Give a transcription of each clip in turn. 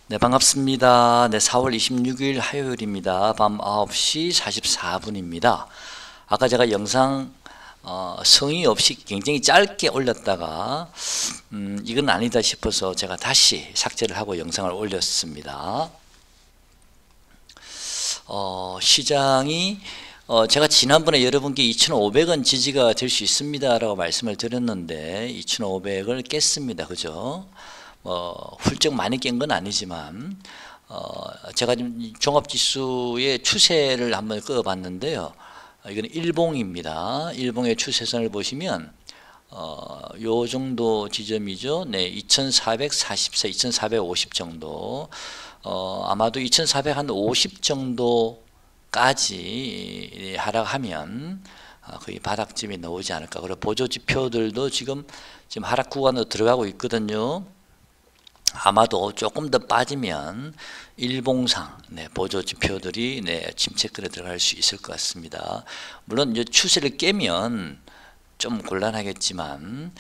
네, 반갑습니다. 네, 4월 26일 화요일입니다. 밤 9시 44분입니다. 아까 제가 영상 성의 없이 굉장히 짧게 올렸다가 이건 아니다 싶어서 제가 다시 삭제를 하고 영상을 올렸습니다. 시장이 제가 지난번에 여러분께 2,500원 지지가 될 수 있습니다 라고 말씀을 드렸는데 2,500을 깼습니다. 그죠? 훌쩍 많이 깬 건 아니지만 제가 지금 종합지수의 추세를 한번 그어봤는데요. 이건 일봉입니다. 일봉의 추세선을 보시면 요 정도 지점이죠. 네, 2,444, 2,450 정도. 아마도 2,450 정도까지 하락하면 거의 바닥쯤이 나오지 않을까. 그리고 보조지표들도 지금 하락 구간으로 들어가고 있거든요. 아마도 조금 더 빠지면 일봉상 보조 지표들이 침체권에 들어갈 수 있을 것 같습니다. 물론 이제 추세를 깨면 좀 곤란하겠지만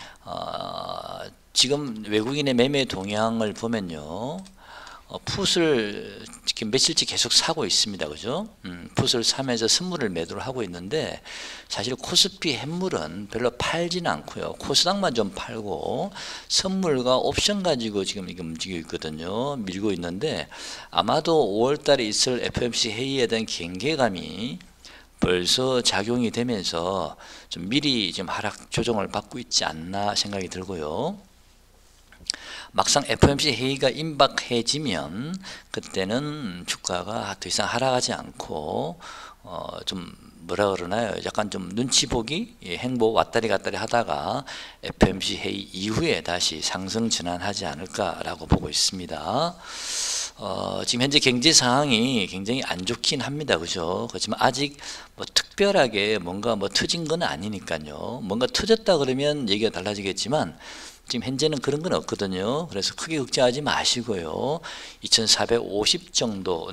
지금 외국인의 매매 동향을 보면요. 풋을 며칠째 계속 사고 있습니다. 그죠? 풋을 사면서 선물을 매도를 하고 있는데 사실 코스피 현물은 별로 팔지는 않고요. 코스닥만 좀 팔고 선물과 옵션 가지고 지금 이게 움직이고 있거든요. 밀고 있는데 아마도 5월달에 있을 FOMC 회의에 대한 경계감이 벌써 작용이 되면서 좀 미리 좀 하락 조정을 받고 있지 않나 생각이 들고요. 막상 FOMC 회의가 임박해지면 그때는 주가가 더 이상 하락하지 않고 좀 뭐라 그러나요? 약간 좀 눈치 보기 행보 왔다리 갔다리 하다가 FOMC 회의 이후에 다시 상승 전환하지 않을까라고 보고 있습니다. 지금 현재 경제 상황이 굉장히 안 좋긴 합니다. 그죠? 그렇지만 아직 뭐 특별하게 뭔가 터진 건 아니니까요. 뭔가 터졌다 그러면 얘기가 달라지겠지만 지금 현재는 그런 건 없거든요. 그래서 크게 걱정하지 마시고요. 2,450 정도.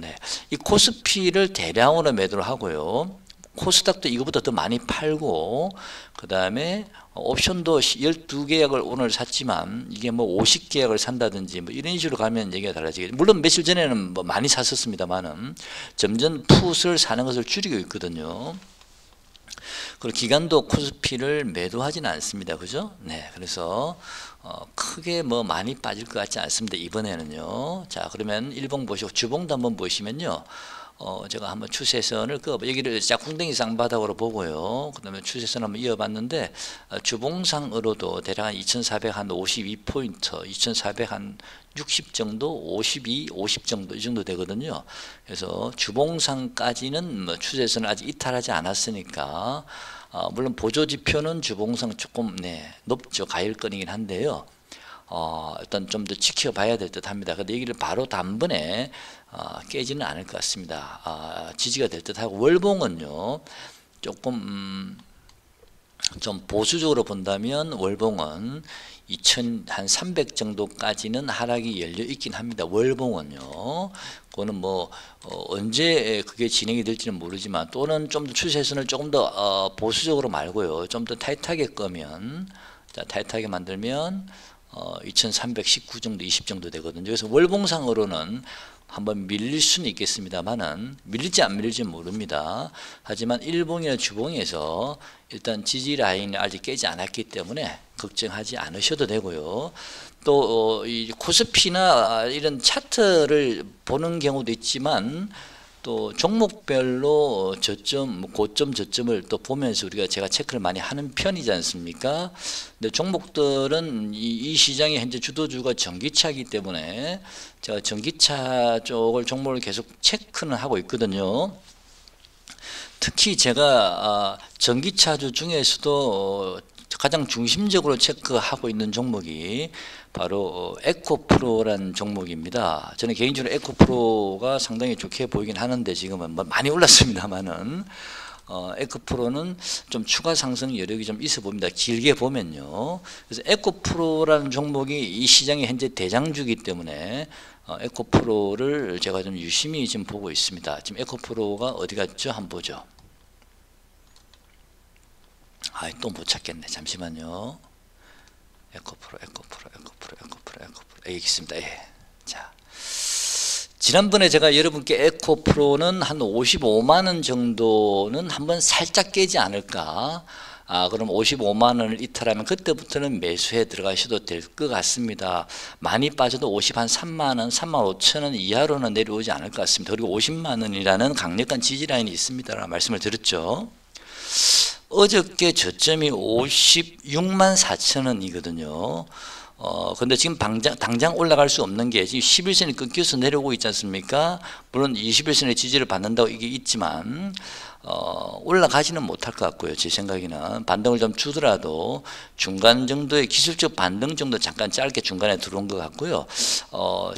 이 코스피를 대량으로 매도를 하고요. 코스닥도 이거보다 더 많이 팔고 그 다음에 옵션도 12계약을 오늘 샀지만 이게 50계약을 산다든지 이런 식으로 가면 얘기가 달라지겠죠. 물론 며칠 전에는 많이 샀었습니다만은 점점 풋을 사는 것을 줄이고 있거든요. 그리고 기관도 코스피를 매도하지는 않습니다. 그죠? 네. 그래서 크게 많이 빠질 것 같지 않습니다. 이번에는요. 자, 그러면 일봉 보시고 주봉도 한번 보시면요. 제가 한번 추세선을 여기를 짝꿍댕이 쌍바닥으로 보고요. 그 다음에 추세선 한번 이어봤는데 주봉상으로도 대략 2,452포인트, 2,460 정도, 52, 50 정도 이 정도 되거든요. 그래서 주봉상까지는 추세선을 아직 이탈하지 않았으니까 물론 보조지표는 주봉상 조금 높죠. 가일권이긴 한데요. 일단 좀 더 지켜봐야 될 듯 합니다. 근데 여기를 바로 단번에 깨지는 않을 것 같습니다. 지지가 될 듯 하고 월봉은요. 조금 좀 보수적으로 본다면 월봉은 2,300 정도까지는 하락이 열려 있긴 합니다. 월봉은요. 그거는 언제 그게 진행이 될지는 모르지만 또는 좀 더 추세선을 조금 더 보수적으로 말고요. 좀 더 타이트하게 끄면 타이트하게 만들면 2,319 정도 20 정도 되거든요. 그래서 월봉상으로는 한번 밀릴 수는 있겠습니다만은 밀릴지 안 밀릴지 모릅니다. 하지만 일봉이나 주봉에서 일단 지지 라인이 아직 깨지 않았기 때문에 걱정하지 않으셔도 되고요. 또 이 코스피나 이런 차트를 보는 경우도 있지만 또 종목별로 저점, 고점, 저점을 또 보면서 제가 체크를 많이 하는 편이지 않습니까? 근데 종목들은 이 시장의 현재 주도주가 전기차이기 때문에 제가 전기차 쪽을 종목을 계속 체크는 하고 있거든요. 특히 제가 전기차주 중에서도 가장 중심적으로 체크하고 있는 종목이 바로 에코프로라는 종목입니다. 저는 개인적으로 에코프로가 상당히 좋게 보이긴 하는데 지금은 많이 올랐습니다만은 에코프로는 좀 추가 상승 여력이 좀 있어 봅니다. 길게 보면요. 그래서 에코프로라는 종목이 이 시장의 현재 대장주이기 때문에 에코프로를 제가 좀 유심히 지금 보고 있습니다. 지금 에코프로가 어디 갔죠? 한번 보죠. 또 못 찾겠네. 잠시만요. 에코프로 여기 있습니다. 예. 자, 지난번에 제가 여러분께 에코프로는 한 55만 원 정도는 한번 살짝 깨지 않을까. 그럼 55만 원을 이탈하면 그때부터는 매수해 들어가셔도 될 것 같습니다. 많이 빠져도 3만 원, 3만 5천 원 이하로는 내려오지 않을 것 같습니다. 그리고 50만 원이라는 강력한 지지 라인이 있습니다라는 말씀을 드렸죠. 어저께 저점이 56만 4천 원이거든요. 근데 지금 당장 올라갈 수 없는 게 지금 11선이 끊겨서 내려오고 있지 않습니까? 물론 21선의 지지를 받는다고 이게 있지만 올라가지는 못할 것 같고요. 제 생각에는 반등을 좀 주더라도 중간 정도의 기술적 반등 정도 잠깐 짧게 중간에 들어온 것 같고요.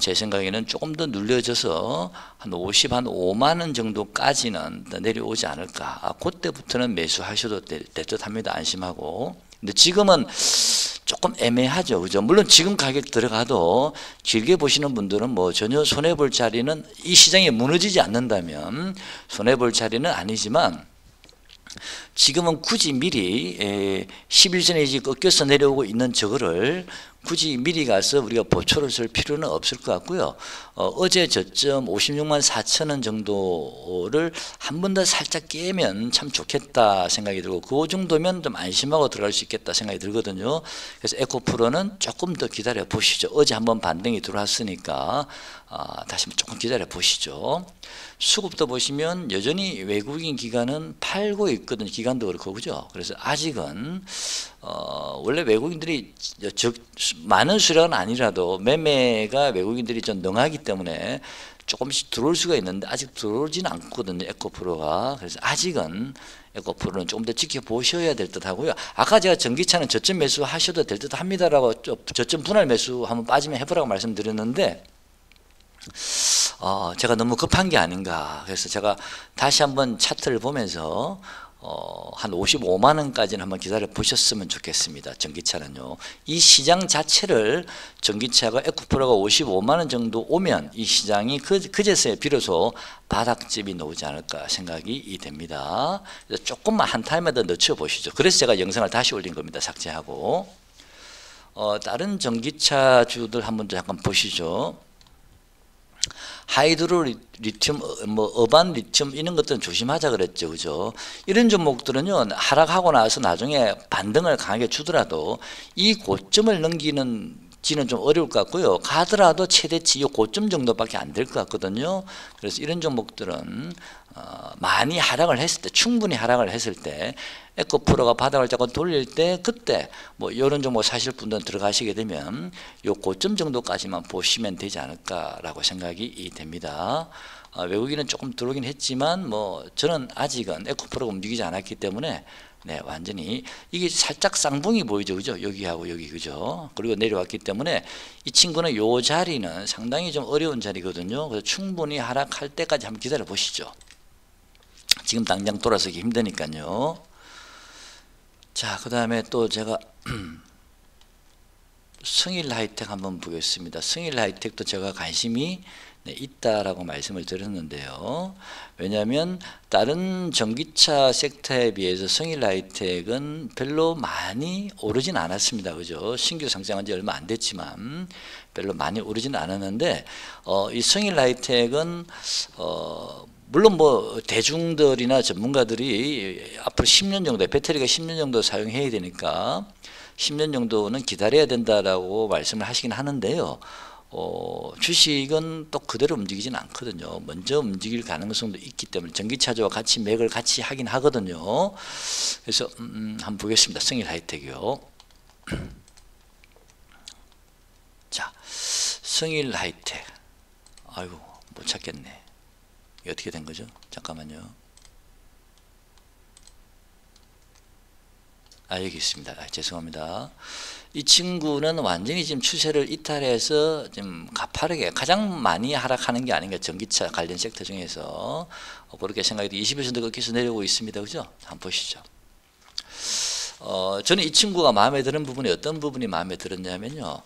제 생각에는 조금 더 눌려져서 한 5만 원 정도까지는 내려오지 않을까. 그때부터는 매수하셔도 될 듯 합니다. 안심하고. 근데 지금은 조금 애매하죠. 그죠? 물론 지금 가격 들어가도 길게 보시는 분들은 뭐 전혀 손해볼 자리는, 이 시장이 무너지지 않는다면 손해볼 자리는 아니지만, 지금은 굳이 미리 11선에 이제 꺾여서 내려오고 있는 저거를 굳이 미리 가서 우리가 보초를 쓸 필요는 없을 것 같고요. 어제 저점 56만 4천 원 정도를 한 번 더 살짝 깨면 참 좋겠다 생각이 들고, 그 정도면 좀 안심하고 들어갈 수 있겠다 생각이 들거든요. 그래서 에코프로는 조금 더 기다려 보시죠. 어제 한번 반등이 들어왔으니까 다시 조금 기다려 보시죠. 수급도 보시면 여전히 외국인 기관은 팔고 있거든요. 기관도 그렇고, 그죠? 그래서 아직은 원래 외국인들이 많은 수량은 아니라도 매매가 외국인들이 좀 능하기 때문에 조금씩 들어올 수가 있는데 아직 들어오지는 않거든요. 에코프로가. 그래서 아직은 에코프로는 조금 더 지켜보셔야 될 듯 하고요. 아까 제가 전기차는 저점 매수 하셔도 될 듯 합니다라고, 저점 분할 매수 한번 빠지면 해보라고 말씀드렸는데, 제가 너무 급한 게 아닌가. 그래서 제가 다시 한번 차트를 보면서 한 55만 원까지는 한번 기다려 보셨으면 좋겠습니다. 전기차는요. 이 시장 자체를 전기차가 에코프로가 55만 원 정도 오면 이 시장이 그제서야 비로소 바닥집이 나오지 않을까 생각이 됩니다. 그래서 조금만 한 타임에 더 늦춰 보시죠. 그래서 제가 영상을 다시 올린 겁니다. 삭제하고. 다른 전기차 주들 한번 잠깐 보시죠. 하이드로 리튬, 어반 리튬 이런 것들은 조심하자 그랬죠. 그죠? 이런 종목들은요, 하락하고 나서 나중에 반등을 강하게 주더라도 이 고점을 넘기는 지는 좀 어려울 것 같고요. 가더라도 최대치 이 고점 정도밖에 안 될 것 같거든요. 그래서 이런 종목들은 많이 하락을 했을 때, 충분히 하락을 했을 때, 에코프로가 바닥을 잡고 돌릴 때, 그때 뭐 이런 종목 사실 분들은 들어가시게 되면 이 고점 정도까지만 보시면 되지 않을까라고 생각이 됩니다. 외국인은 조금 들어오긴 했지만 뭐 저는 아직은 에코프로가 움직이지 않았기 때문에 완전히 이게 살짝 쌍봉이 보이죠. 그죠? 여기하고 여기, 그죠? 그리고 내려왔기 때문에 이 친구는 요 자리는 상당히 좀 어려운 자리거든요. 그래서 충분히 하락할 때까지 한번 기다려 보시죠. 지금 당장 돌아서기 힘드니까요. 자, 그 다음에 또 제가 성일 하이텍 한번 보겠습니다. 성일 하이텍도 제가 관심이 있다라고 말씀을 드렸는데요. 왜냐하면 다른 전기차 섹터에 비해서 성일 하이텍은 별로 많이 오르진 않았습니다. 그죠? 신규 상장한 지 얼마 안 됐지만 별로 많이 오르진 않았는데, 이 성일 하이텍은 물론 뭐 대중들이나 전문가들이 앞으로 10년 정도, 배터리가 10년 정도 사용해야 되니까 10년 정도는 기다려야 된다라고 말씀을 하시긴 하는데요. 주식은 또 그대로 움직이진 않거든요. 먼저 움직일 가능성도 있기 때문에 전기차주와 같이 맥을 같이 하긴 하거든요. 그래서 한번 보겠습니다. 성일 하이텍이요. 자, 성일 하이텍. 아이고, 못 찾겠네. 이게 어떻게 된 거죠? 잠깐만요. 여기 있습니다. 죄송합니다. 이 친구는 완전히 지금 추세를 이탈해서 지금 가파르게 가장 많이 하락하는 게 아닌가, 전기차 관련 섹터 중에서. 그렇게 생각이 20% 꺾여서 내려오고 있습니다. 그죠? 한번 보시죠. 저는 이 친구가 마음에 드는 부분이 어떤 부분이 마음에 들었냐면요.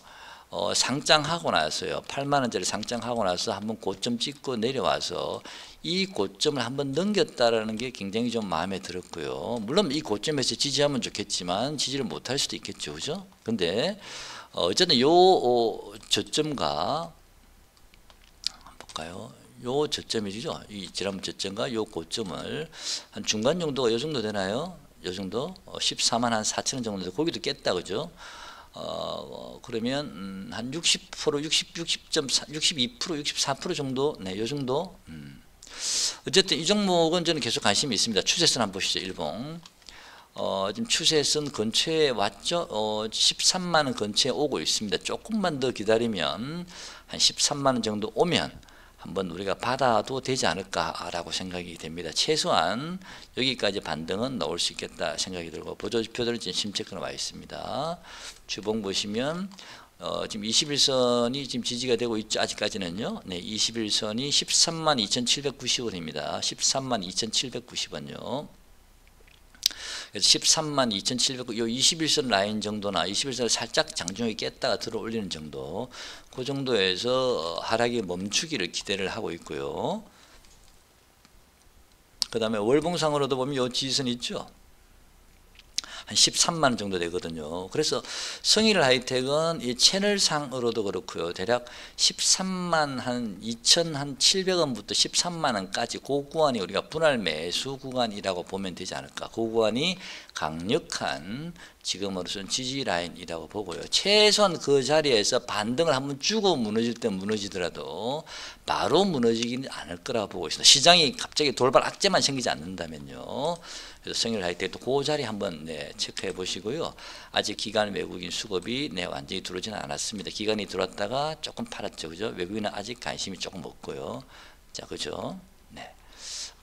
상장하고 나서요, 8만 원짜리 상장하고 나서 한번 고점 찍고 내려와서 이 고점을 한번 넘겼다라는 게 굉장히 좀 마음에 들었고요. 물론 이 고점에서 지지하면 좋겠지만 지지를 못할 수도 있겠죠, 그죠? 근데 어쨌든 요 저점과 볼까요? 요 저점이죠. 이 지난번 저점과 요 고점을 한 중간 정도가 요 정도 되나요? 요 정도 14만 한 4천 원 정도 돼서 거기도 깼다 그죠? 그러면 한 60%, 62%, 64% 정도, 네, 요 정도. 어쨌든 이 종목은 저는 계속 관심이 있습니다. 추세선 한번 보시죠. 일봉. 지금 추세선 근처에 왔죠. 13만 원 근처에 오고 있습니다. 조금만 더 기다리면 한 13만 원 정도 오면 한번 우리가 받아도 되지 않을까라고 생각이 됩니다. 최소한 여기까지 반등은 나올 수 있겠다 생각이 들고 보조지표들은 지금 심체크로 와 있습니다. 주봉 보시면 지금 21선이 지금 지지가 되고 있죠. 아직까지는요. 네, 21선이 13만 2,790원입니다. 13만 2,790원요. 그래서 13만 2,700, 요 21선 라인 정도나 21선을 살짝 장중에 깼다가 들어 올리는 정도, 그 정도에서 하락이 멈추기를 기대를 하고 있고요. 그 다음에 월봉상으로도 보면 요 지지선 있죠. 한 13만 원 정도 되거든요. 그래서 성일 하이텍은 이 채널상으로도 그렇고요. 대략 13만 한 2,700원부터 13만 원까지 그 구간이 우리가 분할 매수 구간이라고 보면 되지 않을까. 그 구간이 강력한 지금으로서는 지지 라인이라고 보고요. 최소한 그 자리에서 반등을 한번 주고 무너질 때 무너지더라도 바로 무너지지는 않을 거라고 보고 있습니다. 시장이 갑자기 돌발 악재만 생기지 않는다면요. 그래서 성일 하이텍도 그 자리 한번 체크해 보시고요. 아직 기관 외국인 수급이 완전히 들어오지는 않았습니다. 기관이 들어왔다가 조금 팔았죠, 그죠? 외국인은 아직 관심이 조금 없고요. 자, 그죠? 네.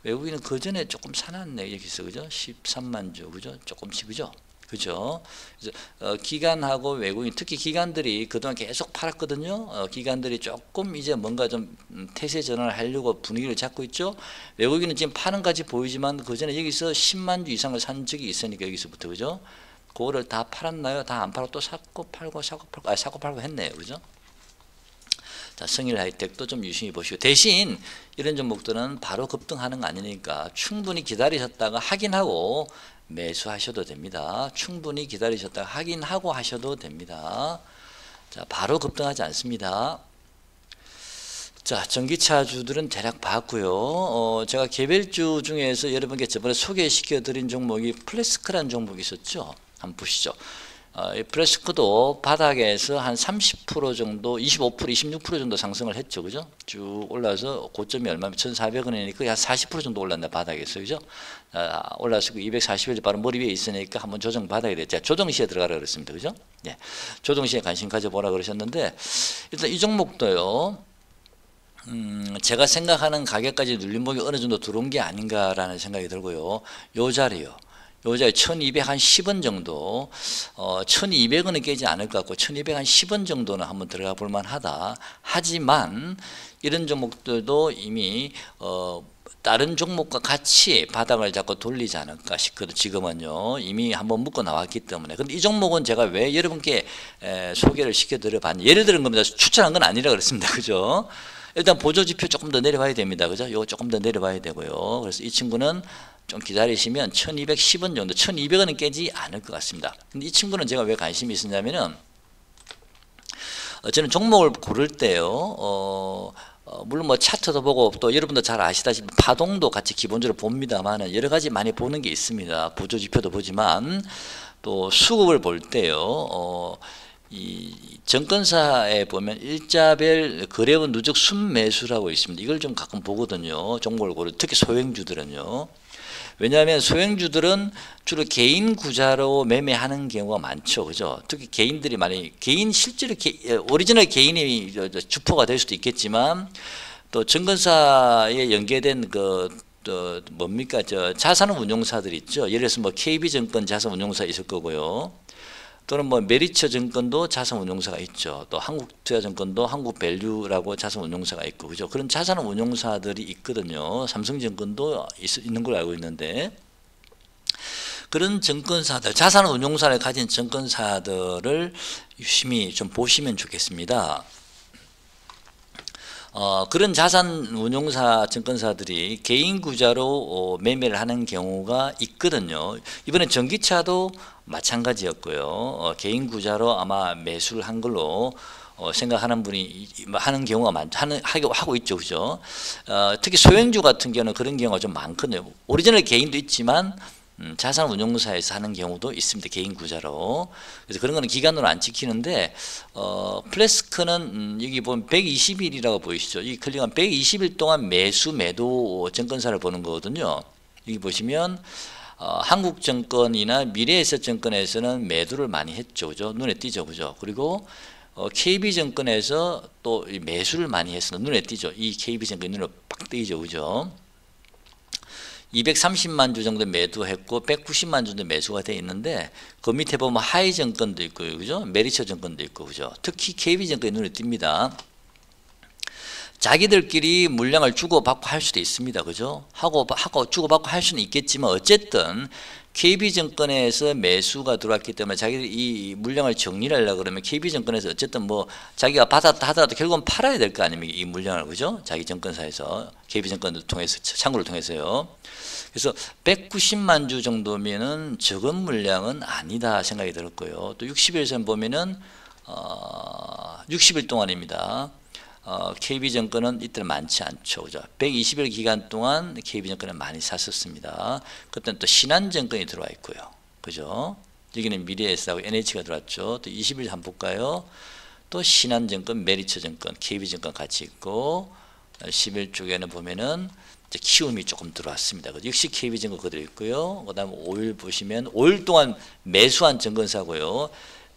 외국인은 그 전에 조금 사놨네 여기서, 그죠? 13만 주, 그죠? 조금씩, 그죠? 그죠? 그래서 기관하고 외국인, 특히 기관들이 그동안 계속 팔았거든요. 기관들이 조금 이제 뭔가 좀 태세 전환을 하려고 분위기를 잡고 있죠. 외국인은 지금 파는 까지 보이지만 그 전에 여기서 10만 주 이상을 산 적이 있으니까 여기서부터, 그죠? 그거를 다 팔았나요? 다 안 팔고 또 샀고 팔고 사고 팔고, 사고 팔고 했네요, 그죠? 자, 성일 하이텍도 좀 유심히 보시고, 대신 이런 종목들은 바로 급등하는 거 아니니까 충분히 기다리셨다가 확인하고 매수하셔도 됩니다. 충분히 기다리셨다가 확인하고 하셔도 됩니다. 자, 바로 급등하지 않습니다. 자, 전기차주들은 대략 봤고요. 제가 개별주 중에서 여러분께 저번에 소개시켜 드린 종목이 플래스크라는 종목이 있었죠. 한번 보시죠. 이 플래스크도 바닥에서 한 30% 정도, 25%, 26% 정도 상승을 했죠, 그죠? 쭉 올라서 고점이 얼마면 1,400원이니까 한 40% 정도 올랐나 바닥에서, 그죠? 올라서 240일 바로 머리 위에 있으니까 한번 조정 받아야 되죠. 조정시에 들어가라 그랬습니다, 그죠? 예, 조정시에 관심 가져보라 그러셨는데, 일단 이 종목도요. 제가 생각하는 가격까지 눌림목이 어느 정도 들어온 게 아닌가라는 생각이 들고요. 요 자리요. 요 자리 1210원 정도, 1200원은 깨지 않을 것 같고 1210원 정도는 한번 들어가 볼 만하다. 하지만 이런 종목들도 이미 다른 종목과 같이 바닥을 잡고 돌리지 않을까 싶거든요. 지금은요 이미 한번 묶어 나왔기 때문에. 근데 이 종목은 제가 왜 여러분께 소개를 시켜드려 봤냐, 예를 들은 겁니다. 추천한 건 아니라 그랬습니다, 그죠? 일단 보조지표 조금 더 내려봐야 됩니다, 그죠? 요거 조금 더 내려봐야 되고요. 그래서 이 친구는 좀 기다리시면 1210원 정도, 1200원은 깨지 않을 것 같습니다. 근데 이 친구는 제가 왜 관심이 있었냐면은, 저는 종목을 고를 때요, 물론 뭐 차트도 보고 또 여러분도 잘 아시다시피 파동도 같이 기본적으로 봅니다만은 여러 가지 많이 보는 게 있습니다. 보조지표도 보지만 또 수급을 볼 때요, 이 증권사에 보면 일자별 거래원 누적 순매수라고 있습니다. 이걸 좀 가끔 보거든요. 종목을 고를 때, 특히 소형주들은요. 왜냐하면 소형주들은 주로 개인 구자로 매매하는 경우가 많죠, 그죠? 특히 개인들이 많이, 실제로 오리지널 개인이 주포가 될 수도 있겠지만, 또 증권사에 연계된 뭡니까, 자산운용사들 있죠. 예를 들어서 뭐 KB증권 자산운용사 있을 거고요. 또는 뭐 메리처 증권도 자산운용사가 있죠. 또 한국투자증권도 한국밸류라고 자산운용사가 있고, 그죠? 그런 자산운용사들이 있거든요. 삼성증권도 있는 걸로 알고 있는데, 그런 증권사들, 자산운용사를 가진 증권사들을 유심히 좀 보시면 좋겠습니다. 그런 자산운용사 증권사들이 개인 구자로 매매를 하는 경우가 있거든요. 이번에 전기차도 마찬가지였고요. 개인 구자로 아마 매수를 한 걸로 생각하는 분이 하는 경우가 하고 있죠, 그죠? 특히 소형주 같은 경우는 그런 경우가 좀 많거든요. 오리지널 개인도 있지만 자산운용사에서 하는 경우도 있습니다. 개인 구자로. 그래서 그런 거는 기간으로 안 지키는데 플래스크는 여기 보면 120일이라고 보이시죠? 이 클릭하면 120일 동안 매수 매도 증권사를 보는 거거든요. 여기 보시면 한국증권이나 미래에셋증권에서는 매도를 많이 했죠, 그죠? 눈에 띄죠, 그죠? 그리고 KB증권에서 또 매수를 많이 했어. 눈에 띄죠. 이 KB증권 눈에 빡 띄죠, 그죠? 230만 주 정도 매도했고 190만 주 정도 매수가 돼 있는데 그 밑에 보면 하이증권도 있고요, 그죠? 메리츠증권도 있고, 그죠? 특히 KB증권이 눈에 띕니다. 자기들끼리 물량을 주고받고 할 수도 있습니다, 그죠? 하고 주고받고 할 수는 있겠지만 어쨌든 KB증권에서 매수가 들어왔기 때문에 자기들이 이 물량을 정리를 하려고 그러면 KB증권에서 어쨌든 뭐 자기가 받았다 하더라도 결국은 팔아야 될 거 아닙니까? 이 물량을, 그죠? 자기 증권사에서 KB증권을 통해서 창구를 통해서요. 그래서 190만 주 정도면은 적은 물량은 아니다 생각이 들었고요. 또 60일선 보면은 60일 동안입니다. KB증권은 이때는 많지 않죠, 그죠? 120일 기간 동안 KB증권은 많이 샀었습니다. 그때는 또 신한증권이 들어와 있고요, 그죠? 여기는 미래에셋하고 NH가 들어왔죠. 또 20일 한번 볼까요? 또 신한증권, 메리츠증권, KB증권 같이 있고 10일 쪽에는 보면은 키움이 조금 들어왔습니다. 역시 KB증권 그대로 있고요. 그 다음에 5일 보시면 5일 동안 매수한 증권사고요.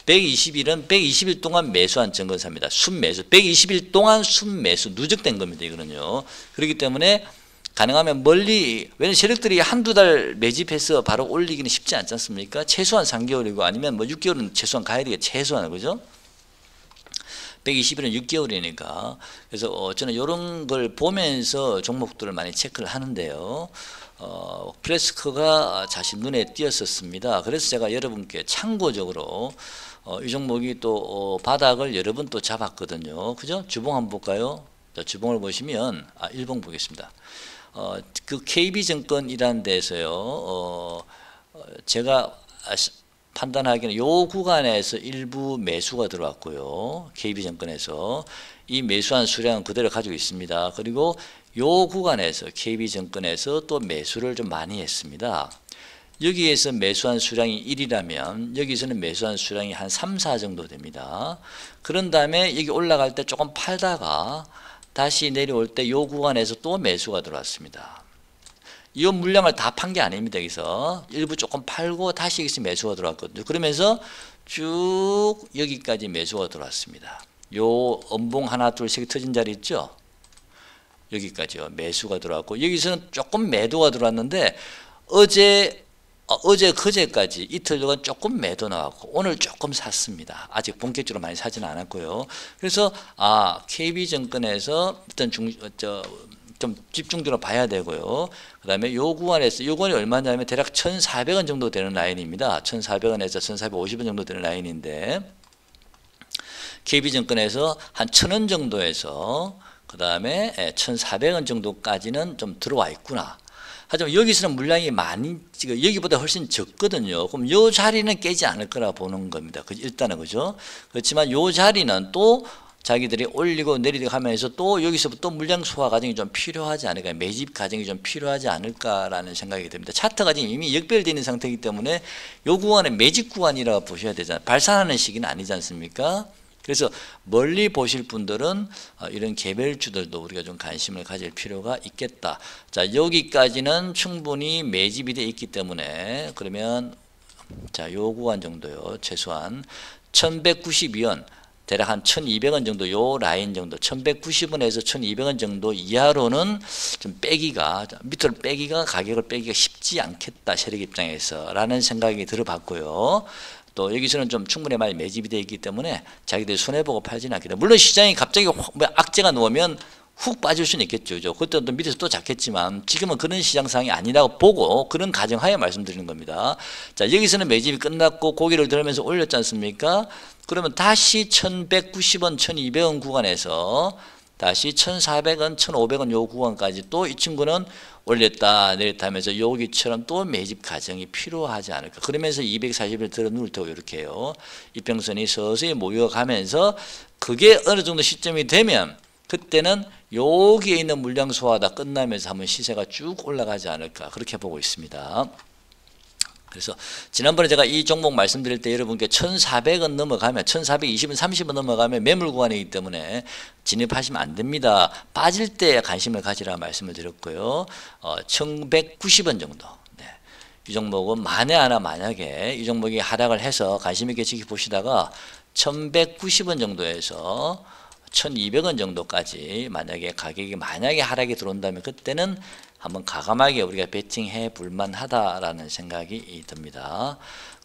120일은 120일 동안 매수한 증권사입니다. 순매수. 120일 동안 순매수. 누적된 겁니다. 이거는요. 그렇기 때문에 가능하면 멀리, 왜냐면 세력들이 한두 달 매집해서 바로 올리기는 쉽지 않지 않습니까? 최소한 3개월이고 아니면 뭐 6개월은 최소한 가야 되겠죠. 최소한, 그죠? 120일은 6개월이니까. 그래서 저는 이런 걸 보면서 종목들을 많이 체크를 하는데요. 플래스크가 자신 눈에 띄었었습니다. 그래서 제가 여러분께 참고적으로 이 종목이 또 바닥을 여러 번 또 잡았거든요. 그죠? 주봉 한번 볼까요? 자, 주봉을 보시면 일봉 보겠습니다. 그 KB증권이라는 데서요. 제가 판단하기에는 요 구간에서 일부 매수가 들어왔고요. KB증권에서 이 매수한 수량은 그대로 가지고 있습니다. 그리고 요 구간에서 KB증권에서 또 매수를 좀 많이 했습니다. 여기에서 매수한 수량이 1이라면 여기서는 매수한 수량이 한 3, 4 정도 됩니다. 그런 다음에 여기 올라갈 때 조금 팔다가 다시 내려올 때 요 구간에서 또 매수가 들어왔습니다. 이 물량을 다 판 게 아닙니다. 여기서 일부 조금 팔고 다시 여기서 매수가 들어왔거든요. 그러면서 쭉 여기까지 매수가 들어왔습니다. 요 엄봉 하나 둘 셋 터진 자리 있죠? 여기까지요. 매수가 들어왔고 여기서는 조금 매도가 들어왔는데 어제 그제까지 이틀 동안 조금 매도 나왔고 오늘 조금 샀습니다. 아직 본격적으로 많이 사지는 않았고요. 그래서 KB증권에서 일단 좀 집중적으로 봐야 되고요. 그 다음에 요 구간에서, 요 구간이 얼마냐면 대략 1,400원 정도 되는 라인입니다. 1,400원에서 1,450원 정도 되는 라인인데 KB증권에서 한 1,000원 정도에서 그 다음에 1,400원 정도까지는 좀 들어와 있구나. 하지만 여기서는 물량이 많이, 여기보다 훨씬 적거든요. 그럼 이 자리는 깨지 않을 거라 보는 겁니다. 일단은, 그죠? 그렇지만 이 자리는 또 자기들이 올리고 내리고 하면서 또 여기서부터 물량 소화 과정이 좀 필요하지 않을까, 매집 과정이 좀 필요하지 않을까라는 생각이 듭니다. 차트가 지금 이미 역별되어 있는 상태이기 때문에 이 구간은 매집 구간이라고 보셔야 되잖아요. 발산하는 시기는 아니지 않습니까? 그래서 멀리 보실 분들은 이런 개별주들도 우리가 좀 관심을 가질 필요가 있겠다. 자, 여기까지는 충분히 매집이 되어 있기 때문에 그러면 자, 요 구간 정도요. 최소한 1192원 대략 한 1200원 정도 요 라인 정도 1190원에서 1200원 정도 이하로는 좀 빼기가 밑으로 빼기가 가격을 빼기가 쉽지 않겠다. 세력 입장에서 라는 생각이 들어봤고요. 또 여기서는 좀 충분히 많이 매집이 되어 있기 때문에 자기들이 손해보고 팔지는 않겠다. 물론 시장이 갑자기 악재가 놓으면 훅 빠질 수는 있겠죠. 그때 또 밑에서 또 잡겠지만 지금은 그런 시장 상황이 아니라고 보고 그런 가정하에 말씀드리는 겁니다. 자, 여기서는 매집이 끝났고 고개를 들면서 올렸지 않습니까? 그러면 다시 1190원, 1200원 구간에서 다시 1400원, 1500원 요 구간까지 또 이 친구는 올렸다 내렸다 하면서 여기처럼 또 매집 과정이 필요하지 않을까. 그러면서 240을 들어 누를 테고 이렇게 해요. 이평선이 서서히 모여가면서 그게 어느 정도 시점이 되면 그때는 여기에 있는 물량 소화 다 끝나면서 한번 시세가 쭉 올라가지 않을까 그렇게 보고 있습니다. 그래서 지난번에 제가 이 종목 말씀드릴 때 여러분께 1400원 넘어가면 1420원 30원 넘어가면 매물 구간이기 때문에 진입하시면 안 됩니다. 빠질 때 관심을 가지라 말씀을 드렸고요. 1190원 정도. 네. 이 종목은 만약에 이 종목이 하락을 해서 관심 있게 지켜보시다가 1190원 정도에서 1200원 정도까지 만약에 가격이 하락이 들어온다면 그때는 한번 과감하게 우리가 베팅해 볼만하다라는 생각이 듭니다.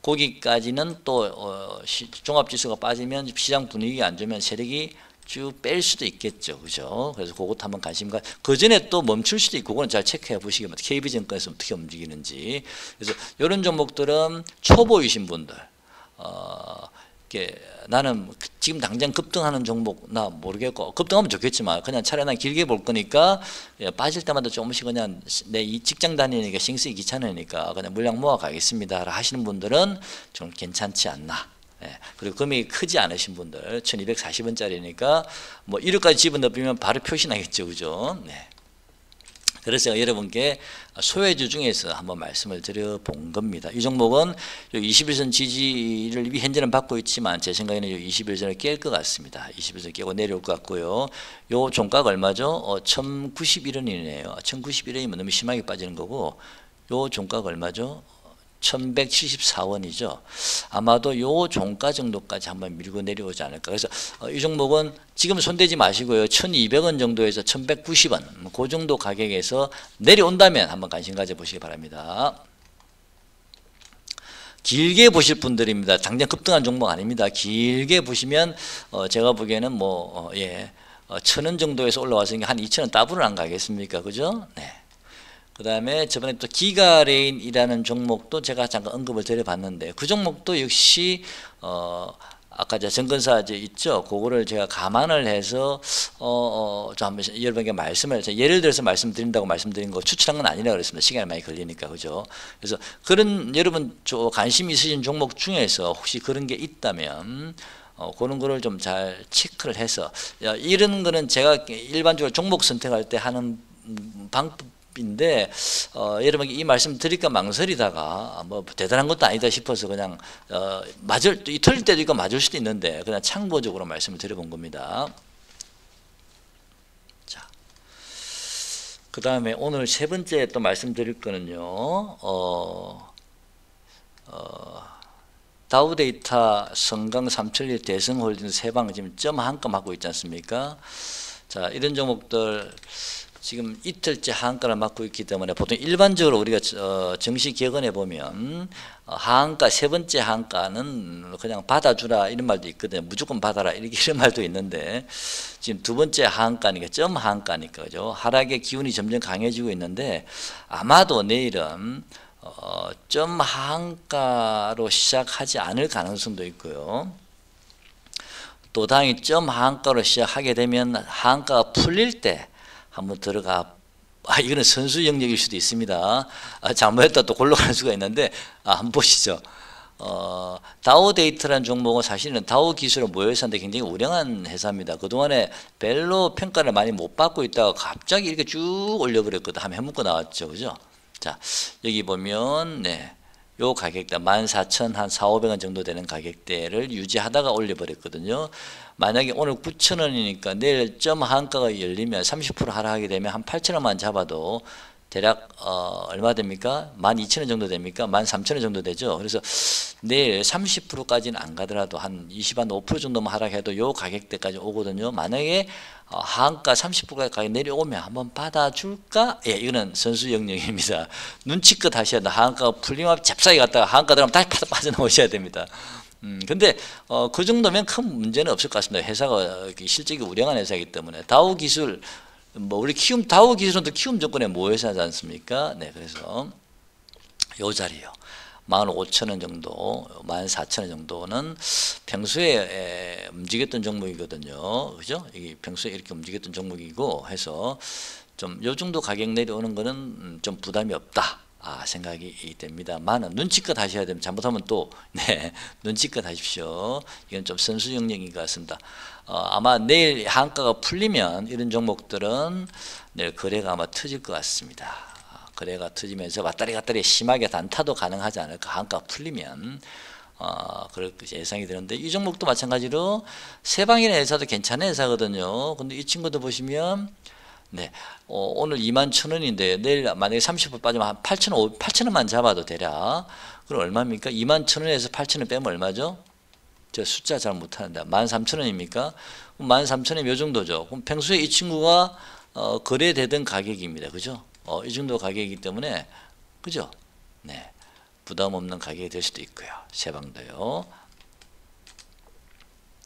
거기까지는 또 종합지수가 빠지면 시장 분위기가 안 좋으면 세력이 쭉 뺄 수도 있겠죠. 그죠? 그래서 그것 한번 관심가. 그 전에 또 멈출 수도 있고, 그건 잘 체크해 보시기 바랍니다. KB증권에서 어떻게 움직이는지. 그래서 이런 종목들은 초보이신 분들, 나는 지금 당장 급등하는 종목 나 모르겠고 급등하면 좋겠지만 그냥 차라리 난 길게 볼 거니까 빠질 때마다 조금씩 그냥 내 이 직장 다니니까 신경 쓰기 귀찮으니까 그냥 물량 모아 가겠습니다 하시는 분들은 좀 괜찮지 않나. 그리고 금액이 크지 않으신 분들 1240원짜리니까 뭐 1억까지 집어넣으면 바로 표시나겠죠. 그죠? 네. 그래서 제가 여러분께 소외주 중에서 한번 말씀을 드려본 겁니다. 이 종목은 21선 지지를 현재는 받고 있지만 제 생각에는 21선을 깰 것 같습니다. 21선 깨고 내려올 것 같고요. 요 종가가 얼마죠? 1091원이네요. 1091원이면 너무 심하게 빠지는 거고 요 종가가 얼마죠? 1174원이죠. 아마도 요 종가 정도까지 한번 밀고 내려오지 않을까. 그래서 이 종목은 지금 손대지 마시고요. 1200원 정도에서 1190원 그 정도 가격에서 내려온다면 한번 관심 가져보시기 바랍니다. 길게 보실 분들입니다. 당장 급등한 종목 아닙니다. 길게 보시면 제가 보기에는 뭐 1000원 정도에서 올라와서 한 2000원 따블은 안 가겠습니까? 그죠? 네. 그 다음에 저번에 또 기가레인이라는 종목도 제가 잠깐 언급을 드려봤는데 그 종목도 역시 아까 증권사 있죠. 그거를 제가 감안을 해서 저 한번 여러분께 예를 들어서 말씀드린다고 말씀드린 거 추천한 건 아니라 그랬습니다. 시간이 많이 걸리니까. 그죠? 그래서 그런 여러분 관심 있으신 종목 중에서 혹시 그런 게 있다면 그런 거를 좀 잘 체크를 해서 이런 거는 제가 일반적으로 종목 선택할 때 하는 방법 인데 여러분께 이 말씀 드릴까 망설이다가 뭐 대단한 것도 아니다 싶어서 그냥 틀릴 때도 있고 맞을 수도 있는데 그냥 참고적으로 말씀을 드려본 겁니다. 자, 그 다음에 오늘 세 번째 또 말씀드릴 거는요. 다우데이터, 성강, 삼천리, 대성홀딩스 세방 지금 점 한 건 하고 있지 않습니까? 자, 이런 종목들 지금 이틀째 하한가를 맞고 있기 때문에 보통 일반적으로 우리가 정시 기억원에 보면 하한가 세 번째 하한가는 그냥 받아주라 이런 말도 있거든요. 무조건 받아라 이런 말도 있는데 지금 두 번째 하한가니까 점 하한가니까 그죠? 하락의 기운이 점점 강해지고 있는데 아마도 내일은 점 하한가로 시작하지 않을 가능성도 있고요. 또 다행히 점 하한가로 시작하게 되면 하한가가 풀릴 때 한번 들어가 이거는 선수 영역일 수도 있습니다. 잘못했다 또 골로 갈 수가 있는데 한번 보시죠. 다우데이터라는 종목은 사실은 다우기술을 모여있었는데 굉장히 우량한 회사입니다. 그동안에 별로 평가를 많이 못 받고 있다가 갑자기 이렇게 쭉 올려버렸거든. 한번 해먹고 나왔죠. 그죠? 자, 여기 보면 요 가격대 14,400원 정도 되는 가격대를 유지하다가 올려버렸거든요. 만약에 오늘 9,000원이니까 내일 점 한가가 열리면 30% 하락하게 되면 한 8,000원만 잡아도 대략 얼마 됩니까? 12,000원 정도 됩니까? 13,000원 정도 되죠. 그래서 내일 30%까지는 안 가더라도 한 5% 정도만 하락해도 요 가격대까지 오거든요. 만약에 하한가 30%까지 가격 내려오면 한번 받아줄까? 예, 이거는 선수 영역입니다. 눈치껏 하셔야 된다. 하한가가 풀리면 잽싸게 갔다가 하한가 들어가면 다시 빠져나오셔야 됩니다. 근데 그 정도면 큰 문제는 없을 것 같습니다. 회사가 실적이 우량한 회사이기 때문에 다우기술 뭐 우리 다우기술은 또 키움증권에 모여서 하지 않습니까? 네, 그래서 요 자리요. 15,000원 정도, 14,000원 정도는 평소에 움직였던 종목이거든요. 그죠? 이게 평소에 이렇게 움직였던 종목이고 해서 좀 요 정도 가격 내려오는 거는 좀 부담이 없다. 생각이 됩니다만 눈치껏 하셔야 됩니다. 잘못하면 또 눈치껏 하십시오. 이건 좀 선수 영역인 것 같습니다. 아마 내일 한가가 풀리면 이런 종목들은 내일 거래가 아마 터질 것 같습니다. 거래가 터지면서 왔다리 갔다리 심하게 단타도 가능하지 않을까. 한가가 풀리면 그럴 예상이 되는데, 이 종목도 마찬가지로 세방이라는 회사도 괜찮은 회사거든요. 근데 이 친구도 보시면 오늘 21,000원인데 내일 만약에 30% 빠지면 한 8,000원만 잡아도 대략 그럼 얼마입니까? 21,000원에서 8,000원 빼면 얼마죠? 저 숫자 잘 못하는데 13,000원입니까? 13,000원이면 요 정도죠. 그럼 평소에 이 친구가 거래되던 가격입니다. 그죠? 이 정도 가격이기 때문에, 그죠? 부담 없는 가격이 될 수도 있고요. 세방도요.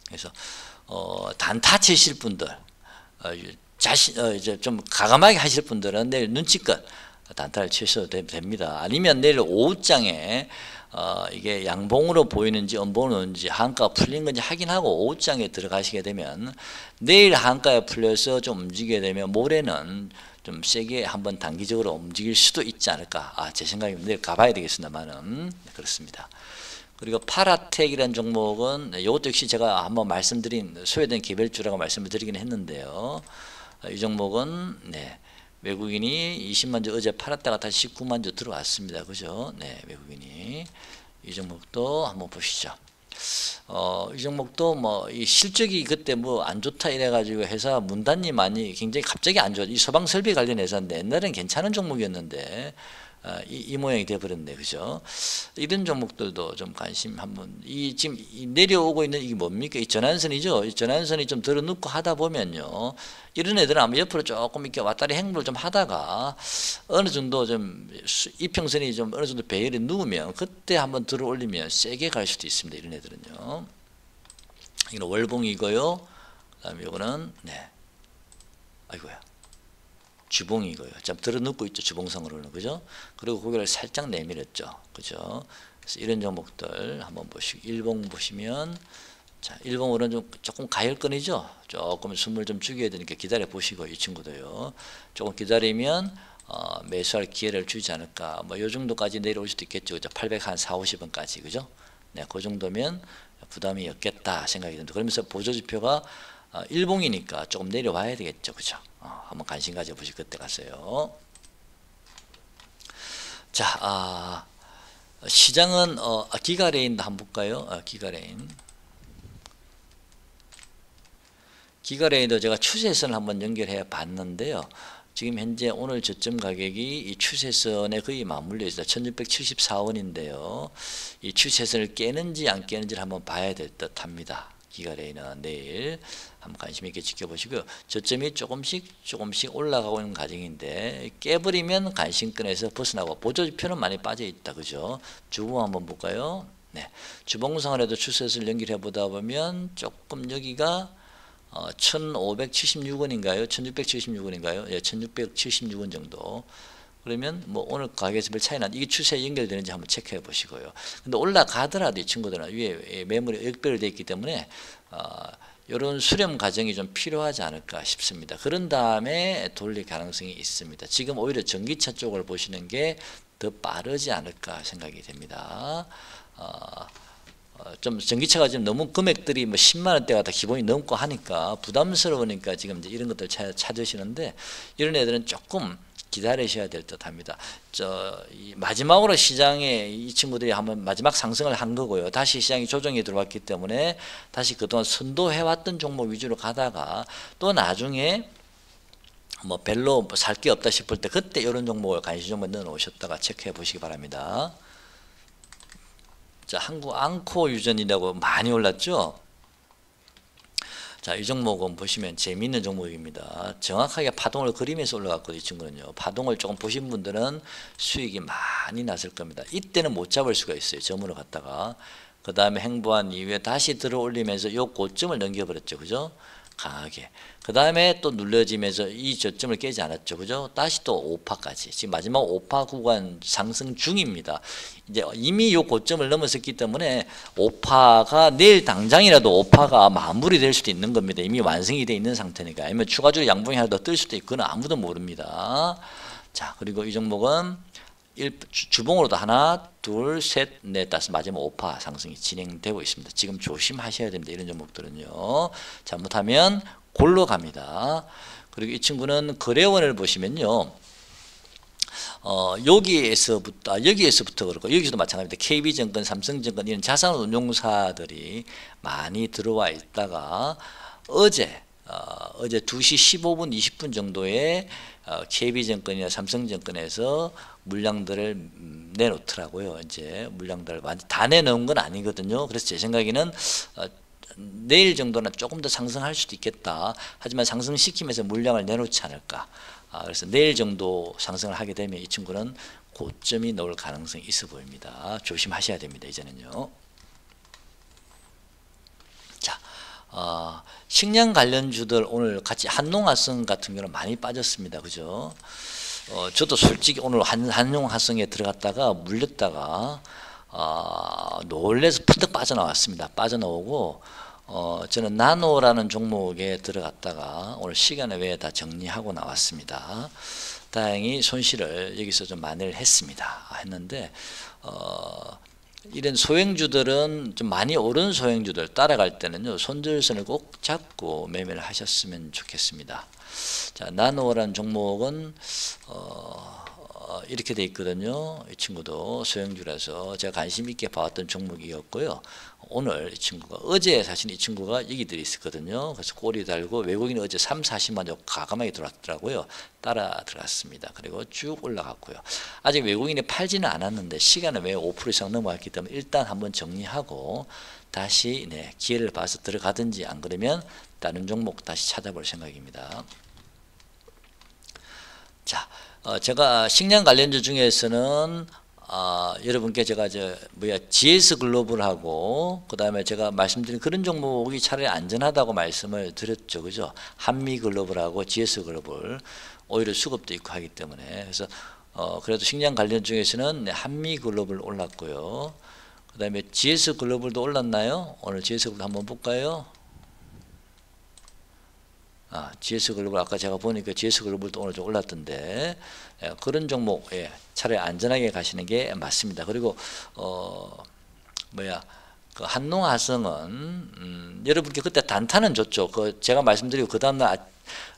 그래서 단타 치실 분들, 이제 좀 가감하게 하실 분들은 내일 눈치껏 단타를 치셔도 됩니다. 아니면 내일 오후장에 이게 양봉으로 보이는지 음봉으로 보이는지 한가가 풀린 건지 확인하고 오후장에 들어가시게 되면, 내일 한가에 풀려서 좀 움직이게 되면 모레는 좀 세게 한번 단기적으로 움직일 수도 있지 않을까. 제 생각입니다. 내일 가봐야 되겠습니다만은 그렇습니다. 그리고 파라텍이라는 종목은 이것도 역시 제가 한번 말씀드린 소외된 개별주라고 말씀을 드리긴 했는데요. 이 종목은 외국인이 20만 주 어제 팔았다가 다시 19만 주 들어왔습니다. 그죠? 외국인이. 이 종목도 한번 보시죠. 이 종목도 뭐 이 실적이 그때 뭐 안 좋다 이래가지고 회사 문단이 많이 굉장히 갑자기 안 좋아. 이 소방 설비 관련 회사인데 옛날엔 괜찮은 종목이었는데 이 모양이 돼버렸네. 그죠? 이런 종목들도 좀 관심 한번. 지금 내려오고 있는 이게 뭡니까? 이 전환선이죠. 이 전환선이 좀 들어눕고 하다 보면요, 이런 애들은 아마 옆으로 조금 이렇게 왔다리 행보를 좀 하다가 어느 정도 좀 이평선이 좀 어느 정도 배열이 누우면 그때 한번 들어 올리면 세게 갈 수도 있습니다. 이런 애들은요. 이건 월봉이고요. 그다음에 이거는 아이고야. 주봉이고요. 좀 들어눕고 있죠. 주봉성으로는. 그죠? 그리고 고개를 살짝 내밀었죠. 그죠? 그래서 이런 종목들 한번 보시고, 일봉 보시면, 자, 일봉으로는 좀 조금 가열권이죠. 조금 숨을 좀 죽여야 되니까 기다려 보시고, 이 친구도요. 조금 기다리면 매수할 기회를 주지 않을까. 뭐 요 정도까지 내려올 수도 있겠죠. 그죠? 840-50원까지. 그죠? 그 정도면 부담이 없겠다 생각이 듭니다. 그러면서 보조지표가 일봉이니까 조금 내려와야 되겠죠. 그죠? 한번 관심 가져보시 그때 갔어요. 자, 시장은 기가레인도 한번 볼까요? 기가레인도 제가 추세선을 한번 연결해 봤는데요. 지금 현재 오늘 저점 가격이 이 추세선에 거의 맞물려 있어요. 1674원인데요. 이 추세선을 깨는지 안 깨는지를 한번 봐야 될 듯 합니다. 기가레인은 내일 한번 관심 있게 지켜보시고요. 저점이 조금씩 올라가고 있는 과정인데 깨버리면 관심권에서 벗어나고, 보조지표는 많이 빠져 있다. 그죠? 주봉 한번 볼까요? 주봉상으로도 추세선을 연결해 보다 보면 조금 여기가 1576원인가요? 1676원인가요? 1676원 정도. 그러면 뭐 오늘 가격에서 별 차이 난, 이게 추세에 연결되는지 한번 체크해 보시고요. 근데 올라가더라도 이 친구들은 위에 매물이 역배열되어 있기 때문에 이런 수렴 과정이 좀 필요하지 않을까 싶습니다. 그런 다음에 돌릴 가능성이 있습니다. 지금 오히려 전기차 쪽을 보시는 게 더 빠르지 않을까 생각이 됩니다. 좀 전기차가 지금 너무 금액들이 뭐 10만 원대가 다 기본이 넘고 하니까 부담스러우니까 지금 이제 이런 것들 찾으시는데, 이런 애들은 조금 기다리셔야 될 듯합니다. 마지막으로 시장에 이 친구들이 한번 마지막 상승을 한 거고요. 다시 시장이 조정이 들어왔기 때문에 다시 그동안 선도해왔던 종목 위주로 가다가 또 나중에 뭐 별로 살 게 없다 싶을 때 그때 이런 종목을 관심 종목 넣어 놓으셨다가 체크해 보시기 바랍니다. 자, 한국 앙코 유전이라고 많이 올랐죠. 자, 이 종목은 보시면 재미있는 종목입니다. 정확하게 파동을 그리면서 올라갔거든요. 이 친구는요. 파동을 조금 보신 분들은 수익이 많이 났을 겁니다. 이때는 못 잡을 수가 있어요. 점으로 갔다가. 그 다음에 행보한 이후에 다시 들어 올리면서 요 고점을 넘겨버렸죠. 그죠? 강하게. 그 다음에 또 눌러지면서 이 저점을 깨지 않았죠. 그죠? 다시 또 5파까지. 지금 마지막 5파 구간 상승 중입니다. 이제 이미 요 고점을 넘었었기 때문에 5파가 내일 당장이라도 5파가 마무리될 수도 있는 겁니다. 이미 완성이 되어 있는 상태니까. 아니면 추가적으로 양봉이 하나 더 뜰 수도 있거나 아무도 모릅니다. 자, 그리고 이 종목은 주봉으로도 하나, 둘, 셋, 넷, 다섯, 마지막 5파 상승이 진행되고 있습니다. 지금 조심하셔야 됩니다. 이런 종목들은요. 잘못하면 골로 갑니다. 그리고 이 친구는 거래원을 보시면요. 여기에서부터 그렇고 여기서도 마찬가지입니다. KB증권, 삼성증권 이런 자산운용사들이 많이 들어와 있다가 어제 2시 15분 20분 정도에 KB증권이나 삼성증권에서 물량들을 내놓더라고요. 이제 물량들을 다 내놓은 건 아니거든요. 그래서 제 생각에는 내일 정도는 조금 더 상승할 수도 있겠다. 하지만 상승시키면서 물량을 내놓지 않을까. 그래서 내일 정도 상승을 하게 되면 이 친구는 고점이 나올 가능성이 있어 보입니다. 조심하셔야 됩니다. 이제는요. 자, 식량 관련주들 오늘 같이 한농화성 같은 경우는 많이 빠졌습니다. 그죠? 저도 솔직히 오늘 한농화성에 들어갔다가 물렸다가 놀래서 푸득 빠져나왔습니다. 빠져나오고 저는 나노라는 종목에 들어갔다가 오늘 시간 외에 다 정리하고 나왔습니다. 다행히 손실을 여기서 좀 만회를 했는데 이런 소형주들은 좀 많이 오른 소형주들 따라갈 때는요, 손절선을 꼭 잡고 매매를 하셨으면 좋겠습니다. 자, 나노라는 종목은 이렇게 돼 있거든요. 이 친구도 소형주라서 제가 관심 있게 봐왔던 종목이었고요. 오늘 이 친구가 어제 사실 이 친구가 여기 들이 있었거든요. 그래서 꼬리 달고 외국인이 어제 3, 40만 원 과감하게 들어왔더라고요. 따라 들어갔습니다. 그리고 쭉 올라갔고요. 아직 외국인이 팔지는 않았는데 시간은 왜 5% 이상 넘어갔기 때문에 일단 한번 정리하고 다시 기회를 봐서 들어가든지 안 그러면 다른 종목 다시 찾아볼 생각입니다. 자, 제가 식량 관련주 중에서는 여러분께 제가 GS 글로벌하고 그 다음에 제가 말씀드린 그런 종목이 차라리 안전하다고 말씀을 드렸죠, 그죠? 한미 글로벌하고 GS 글로벌 오히려 수급도 있고 하기 때문에 그래서 그래도 식량 관련 중에서는 한미 글로벌 올랐고요. 그 다음에 GS 글로벌도 올랐나요? 오늘 GS 글로벌 한번 볼까요? GS 글로벌 아까 제가 보니까 GS 글로벌도 오늘 좀 올랐던데 그런 종목 차라리 안전하게 가시는 게 맞습니다. 그리고 그 한농화성은 여러분께 그때 단타는 줬죠. 제가 말씀드리고 그 다음날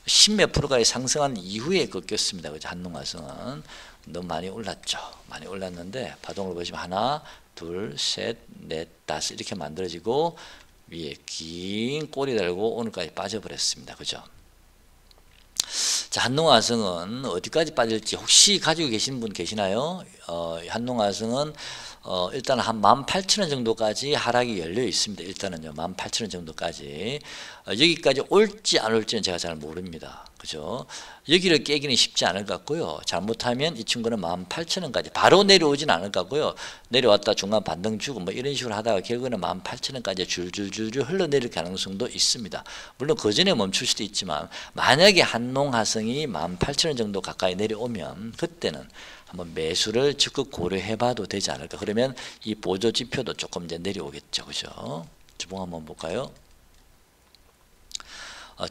10몇 프로가 상승한 이후에 꺾였습니다. 그죠? 한농화성은 너무 많이 올랐죠. 많이 올랐는데 파동을 보시면 하나, 둘, 셋, 넷, 다섯 이렇게 만들어지고 위에 긴 꼬리 달고 오늘까지 빠져버렸습니다. 그죠? 자, 한농화성은 어디까지 빠질지 혹시 가지고 계신 분 계시나요? 한농화성은 일단 한 18,000원 정도까지 하락이 열려 있습니다. 일단은요, 18,000원 정도까지. 여기까지 올지 안 올지는 제가 잘 모릅니다. 그죠? 여기를 깨기는 쉽지 않을 것 같고요. 잘못하면 이 친구는 18,000원까지 바로 내려오진 않을 것 같고요. 내려왔다 중간 반등 주고 뭐 이런 식으로 하다가 결국에는 18,000원까지 줄줄줄줄 흘러내릴 가능성도 있습니다. 물론 그 전에 멈출 수도 있지만 만약에 한농화성이 18,000원 정도 가까이 내려오면 그때는 한번 매수를 적극 고려해 봐도 되지 않을까. 그러면 이 보조 지표도 조금 이제 내려오겠죠. 그죠? 주봉 한번 볼까요?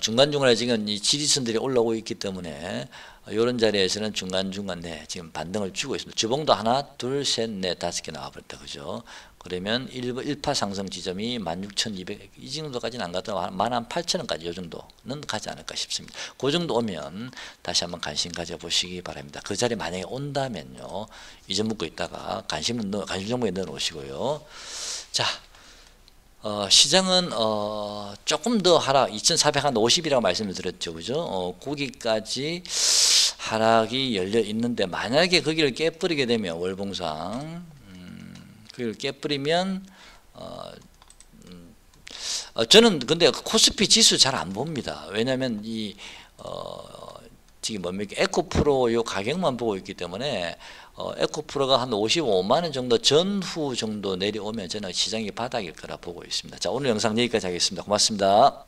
중간중간에 지금 이 지지선들이 올라오고 있기 때문에 이런 자리에서는 중간중간 지금 반등을 주고 있습니다. 주봉도 하나, 둘, 셋, 넷, 다섯 개 나와버렸다. 그죠? 그러면 1파 상승 지점이 16,200, 이 정도까지는 안 가도 18,000원까지 이 정도는 가지 않을까 싶습니다. 그 정도 오면 다시 한번 관심 가져보시기 바랍니다. 그 자리 만약에 온다면요. 이전 묶고 있다가 관심 종목에 넣어 놓으시고요. 자, 시장은 조금 더 하락 2,450이라고 말씀을 드렸죠. 그죠? 거기까지 하락이 열려 있는데 만약에 거기를 깨버리게 되면 월봉상 그걸 깨버리면 저는 근데 코스피 지수 잘 안 봅니다. 왜냐하면 이 지금 뭡니까 에코프로 요 가격만 보고 있기 때문에 에코프로가 한 55만 원 정도 전후 정도 내려오면 저는 시장이 바닥일 거라 보고 있습니다. 자, 오늘 영상 여기까지 하겠습니다. 고맙습니다.